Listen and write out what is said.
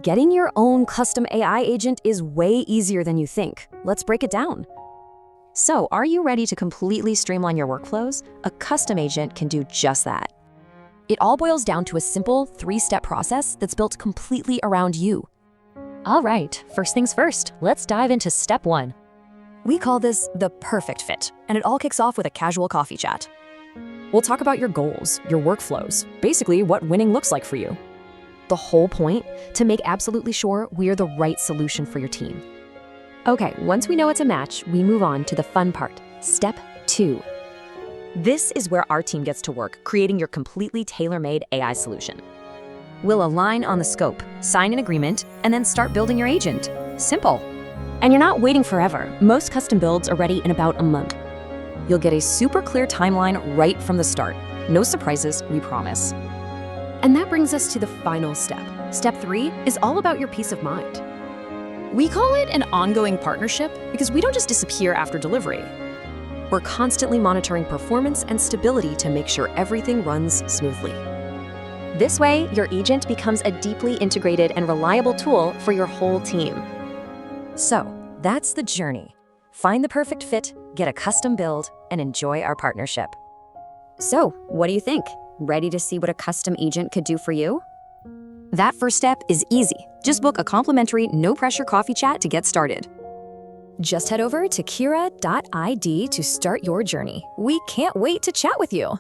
Getting your own custom AI agent is way easier than you think. Let's break it down. So, are you ready to completely streamline your workflows? A custom agent can do just that. It all boils down to a simple 3-step process that's built completely around you. All right, first things first, let's dive into step 1. We call this the perfect fit, and it all kicks off with a casual coffee chat. We'll talk about your goals, your workflows, basically what winning looks like for you. The whole point, to make absolutely sure we're the right solution for your team. Okay, once we know it's a match, we move on to the fun part, step 2. This is where our team gets to work, creating your completely tailor-made AI solution. We'll align on the scope, sign an agreement, and then start building your agent. Simple. And you're not waiting forever. Most custom builds are ready in about a month. You'll get a super clear timeline right from the start. No surprises, we promise. And that brings us to the final step. Step 3 is all about your peace of mind. We call it an ongoing partnership because we don't just disappear after delivery. We're constantly monitoring performance and stability to make sure everything runs smoothly. This way, your agent becomes a deeply integrated and reliable tool for your whole team. So, that's the journey. Find the perfect fit, get a custom build, and enjoy our partnership. So, what do you think? Ready to see what a custom agent could do for you? That first step is easy. Just book a complimentary, no-pressure coffee chat to get started. Just head over to kira.id to start your journey. We can't wait to chat with you.